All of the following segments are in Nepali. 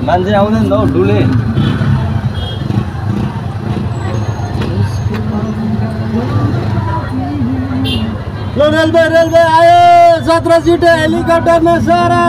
मान्छे आउँदैन त हौ डुले रेलवे आयो 17 सीटे हेलिकप्टर में सारा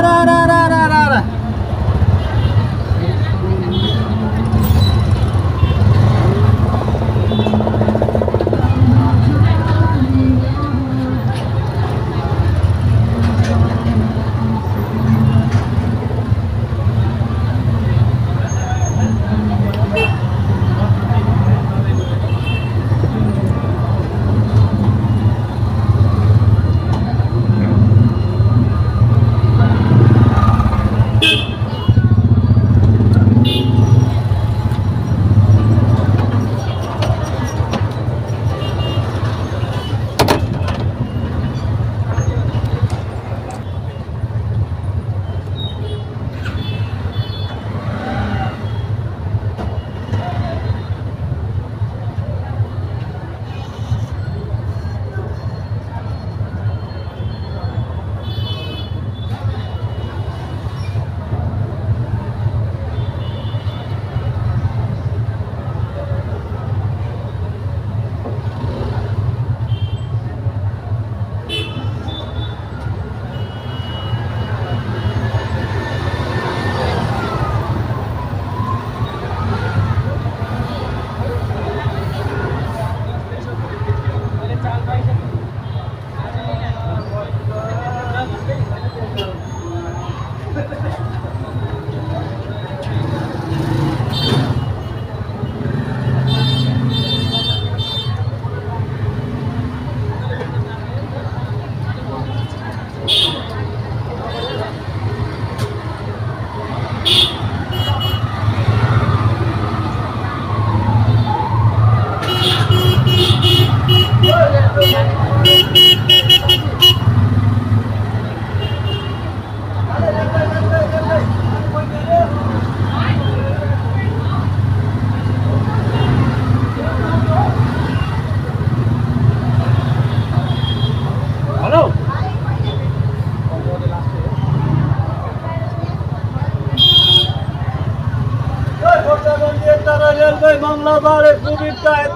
रेलवे मंगलाबार सुविधा है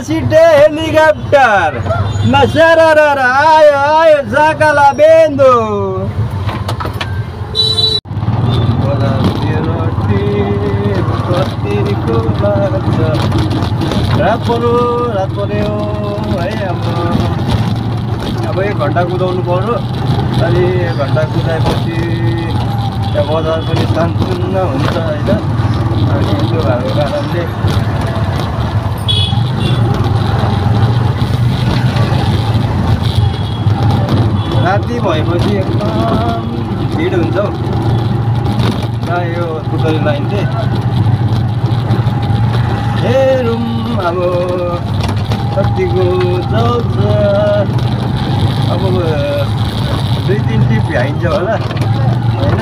सीटे हेलीकॉप्टर नसरर आयो आयो साकाला बेन्दु रात पर्यो है अब 1 घन्टा कुदाउनु पर्यो अनि 1 घन्टा कुदाएपछि त्यहाँ बजार पनि शान्तुन्न हुन्छ होइन अनि त्यो भएको कारणले राति भएपछि एकदम भिड हुन्छ हौ कहाँ यो पुतली लाइन चाहिँ हेरौँ अब कतिको चल्छ अब 2-3 टिप भ्याइन्छ होला होइन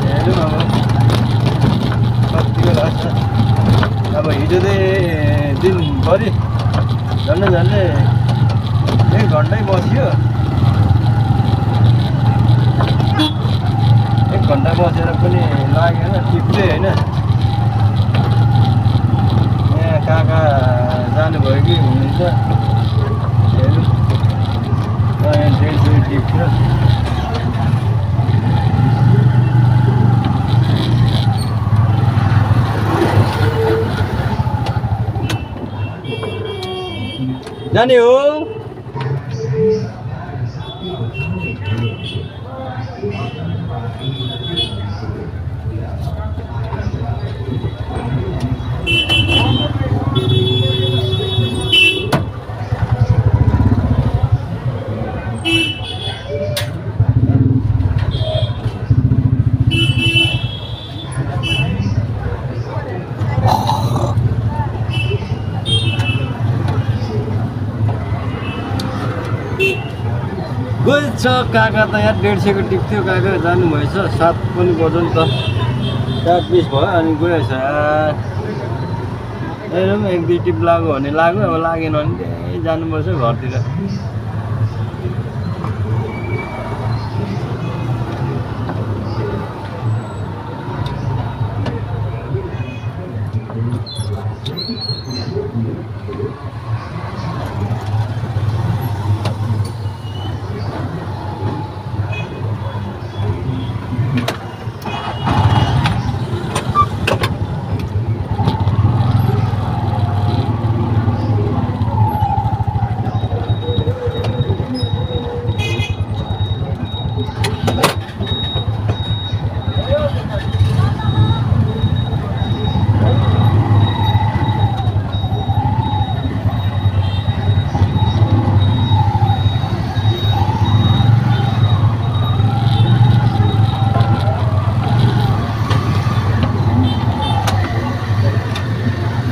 हेरौँ अब कतिको लाग्छ अब हिजो चाहिँ दिनभरि झन्डै 1 घन्टै बस्यो 1 घन्टा बसेर पनि लागेन टिप्दै होइन यहाँ कहाँ जानुभयो कि हुनुहुन्छ हेरौँ यहाँ 150 टिप्यो जाने हो गएछ काका त यहाँ 150 को टिप्थ्यो काका जानुभएछ 7 पनि बज्यो नि त 7:20 भयो अनि गएछ हेरौँ 1-2 टिप लाग्यो भने लाग्यो अब लागेन भने त्यही जानुपर्छ घरतिर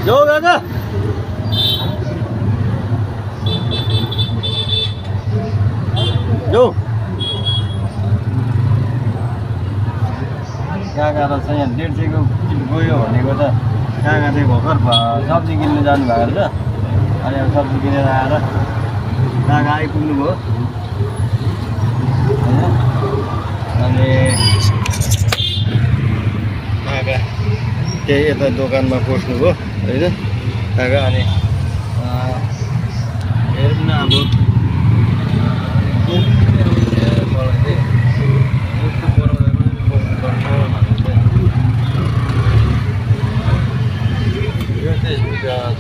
जाऊ काका जाऊ काका रहेछ यहाँ 150 को गयो भनेको त काका चाहिँ भर्खर सब्जी किन्नु जानु भएको रहेछ अनि अब सब्जी किनेर आएर काका आइपुग्नु भयो अनि काका त्यही यता दोकानमा पस्नु भयो होइन काका अनि हेरौँ न अब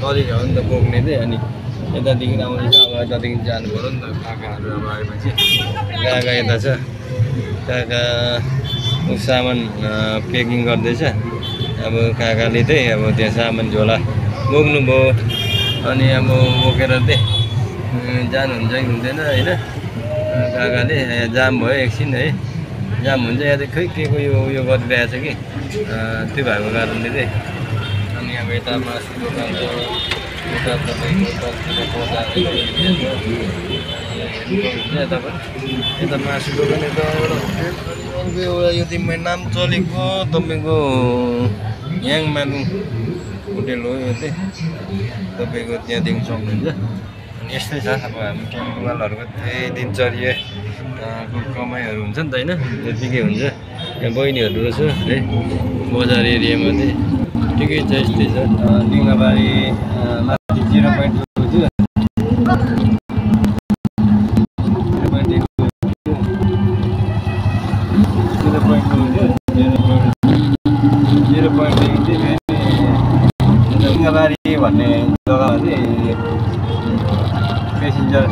तरिका हो नि त बोक्ने चाहिँ अनि यतादेखि आउँदैछ अब यतादेखि जानु पऱ्यो नि त काकाहरू अब आएपछि काका यता छ काका सामान प्याकिङ गर्दैछ अब काकाले चाहिँ अब त्यहाँ सामान झोला बोक्नुभयो अनि अब बोकेर चाहिँ जानुहुन्छ कि हुँदैन होइन काकाले जाम भयो एकछिन है जाम हुन्छ यहाँ चाहिँ खै के को यो उयो गरिरहेछ कि त्यो भएको कारणले चाहिँ अनि अब यता मासु दोकान छ यता तपाईँको यता मासु दोकान यता एउटा यो चाहिँ नाम चलेको तपाईँको याङ मानु होटेल हो यो चाहिँ तपाईँको त्यहाँ देख्न सक्नुहुन्छ अनि यस्तै छ अब हामी क्याम्पवालहरूको त्यही दिनचर्या कमाइहरू हुन्छ नि त होइन त्यतिकै हुन्छ यहाँ बहिनीहरू रहेछ है बजार एरियामा चाहिँ ठिकै छ यस्तै छ लिङ्गबारी माथि 0.2 लिङ्गबारी भन्ने जग्गा चाहिँ पेसेन्जर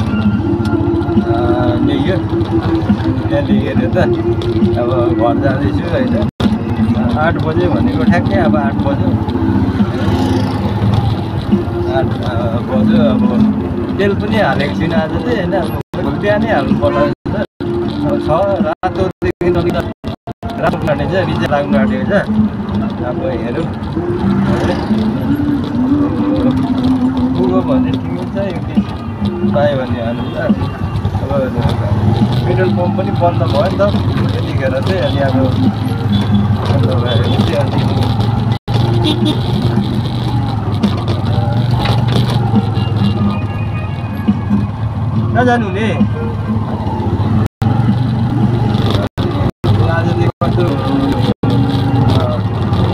लेख्यो त्यहाँ लेखेर त अब घर जाँदैछु होइन 8 बजे भनेको ठ्याक्कै अब 8 बज्यो 8 बज्यो अब तेल पनि हालेको छुइनँ आज चाहिँ होइन अब बिहानै हाल्नु पर्ला अब छ रातोदेखि अलिक राम्रो लाग्ने चाहिँ रिजर्भ लाग्नु आँटेको छ अब हेरौँ पुग्यो भने ठिकै छ एउटी पायो भने हाल्नु त अब पेट्रोल पम्प पनि बन्द भयो नि त त्यतिखेर चाहिँ अनि अब बन्द भयो भने चाहिँ अनि कहाँ जानु हुने आजदेखि कस्तो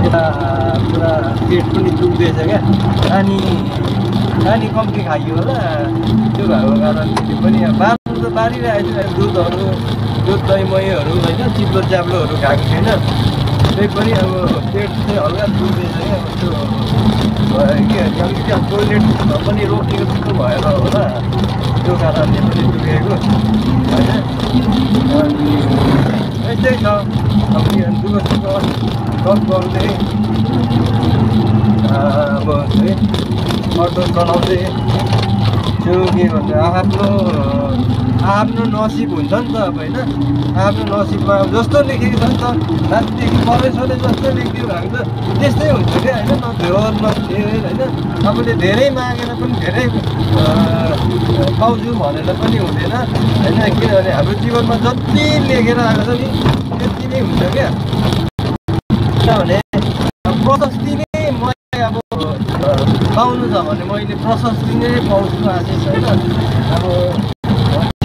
यता पुरा पेट पनि दुख्दैछ क्या नानी कम्ती खाइयो होला त्यो भएको कारणले पनि बार्नु त बारिरहेको छु दुधहरू दुध दही महीहरू होइन चिप्लो च्याप्लोहरू खाएको छैन त्यही पनि अब पेट चाहिँ हल्का दुख्दैछ क्या कस्तो भयो कि अलिकति अब टोइलेट पनि रोकेको जस्तो भएर होला त्यो कारणले पनि दुखेको होइन अनि यस्तै छ अब दुःख सुख गफ गर्दै अब है अटो चलाउँदै त्यो के भन्छ आफ्नो नसिब हुन्छ नि त अब होइन आफ्नो नसिबमा अब जस्तो लेखेको छ नि त रातिदेखि परेसले जस्तो लेखिदियो भएको त त्यस्तै हुन्छ क्या होइन नधेर नधेर होइन आफूले धेरै मागेर पनि धेरै पाउँछु भनेर पनि हुँदैन होइन किनभने हाम्रो जीवनमा जति लेखेर आएको छ नि त्यति नै हुन्छ क्या किनभने प्रशस्ति नै मैले अब पाउनु छ भने मैले प्रशस्ति नै पाउँछु आशिष होइन अब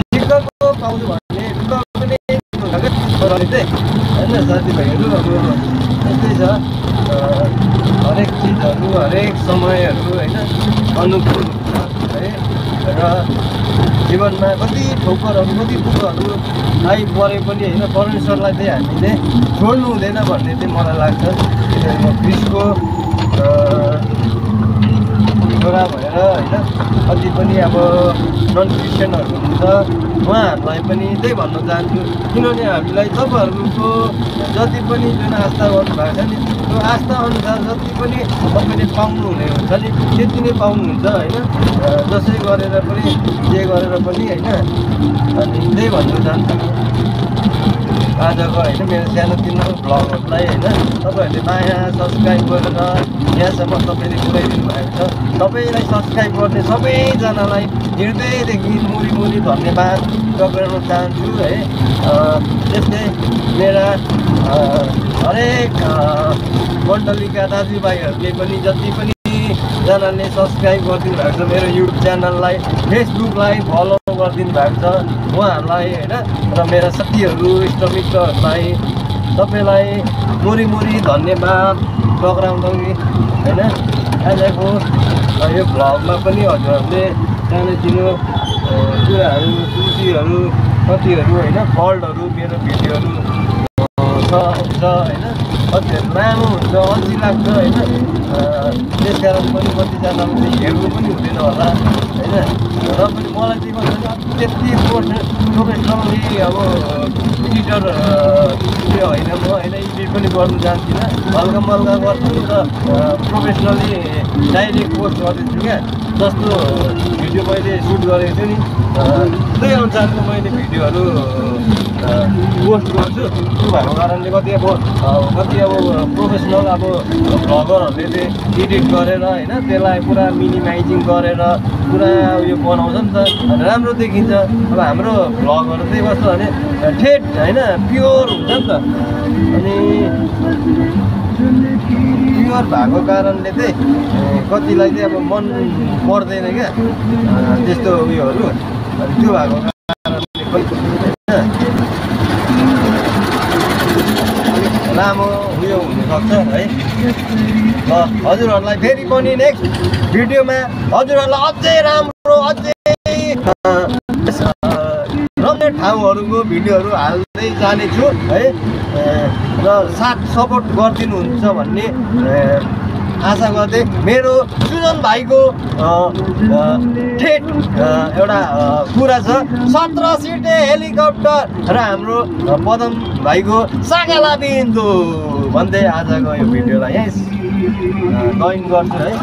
शिक्षकको पाउँछु भने पनि चाहिँ होइन साथीभाइहरू अब यस्तै छ हरेक चिजहरू हरेक समयहरू होइन अनुकूल हुन्छ है र जीवनमा कति ठोकरहरू कति दुःखहरू आइपरे पनि होइन परमेश्वरलाई चाहिँ हामीले छोड्नु हुँदैन भन्ने चाहिँ मलाई लाग्छ किनभने म क्रिस्टको छोरा भएर होइन कति पनि अब नन क्रिस्चियनहरू हुन्छ उहाँहरूलाई पनि त्यही भन्न चाहन्छु किनभने हामीलाई तपाईँहरूको जति पनि जुन आस्था गर्नुभएको छ नि त्यो आस्था अनुसार जति पनि तपाईँले पाउनुहुने हुन्छ नि त्यति नै पाउनुहुन्छ होइन जसै गरेर पनि जे गरेर पनि होइन अनि त्यही भन्न चाहन्छु आजको होइन मेरो सानोतिनो भ्लगहरूलाई होइन तपाईँहरूले माया सब्सक्राइब गरेर यहाँसम्म तपाईँले पुऱ्याइदिनु भएको छ सबैलाई सब्सक्राइब गर्ने सबैजनालाई हृदयदेखि मुरी धन्यवाद गर्न चाहन्छु है त्यस्तै मेरा हरेक मण्डलीका दाजुभाइहरूले पनि जति पनि जनाले सब्सक्राइब गरिदिनु भएको छ मेरो युट्युब च्यानललाई फेसबुकलाई फलो गरिदिनु भएको छ उहाँहरूलाई होइन र मेरा साथीहरू इष्टमित्रहरूलाई सबैलाई मुरी धन्यवाद टक्राउँदै होइन आजको यो भ्लगमा पनि हजुरहरूले सानोतिनो कुराहरू त्रुटिहरू कतिहरू होइन फल्टहरू मेरो भिडियोहरू हुन्छ होइन कतिहरू लामो हुन्छ अल्छी लाग्छ होइन त्यस कारण पनि कतिजनाले चाहिँ हेर्नु पनि हुँदैन होला होइन र पनि मलाई चाहिँ भन्छ त्यति प्रोफेसनली अब एडिटर त्यो होइन म होइन एडिट पनि गर्नु जान्दिनँ हल्का मल्का गर्छु र प्रोफेसनली डाइरेक्ट पोस्ट गर्दैछु क्या जस्तो भिडियो मैले सुट गरेको छु नि त्यही अनुसारको मैले भिडियोहरू पोस्ट गर्छु त्यो भएको कारणले कति अब प्रोफेसनल अब भ्लगरहरूले चाहिँ एडिट गरेर होइन त्यसलाई पुरा मिनिमाइजिङ गरेर पुरा उयो बनाउँछ नि त राम्रो देखिन्छ अब हाम्रो भ्लगहरू चाहिँ कस्तो भने ठेट होइन प्योर हुन्छ नि त अनि प्योर भएको कारणले चाहिँ कतिलाई चाहिँ अब मन पर्दैन क्या त्यस्तो उयोहरू त्यो भएको कारणले लामो उयो हुनसक्छ है। ल हजुरहरूलाई फेरि पनि नेक्स्ट भिडियोमा हजुरहरूलाई अझै राम्रो अझै रम्य ठाउँहरूको भिडियोहरू हाल्दै जानेछु है। र साथ सपोर्ट गरिदिनुहुन्छ भन्ने आशा गर्दै मेरो सुजन भाइको ठेट एउटा कुरा छ 17 सिटे हेलिकप्टर र हाम्रो पदम भाइको सागाला बिन्दु भन्दै आजको यो भिडियोलाई यहीँ जोइन गर्छु है।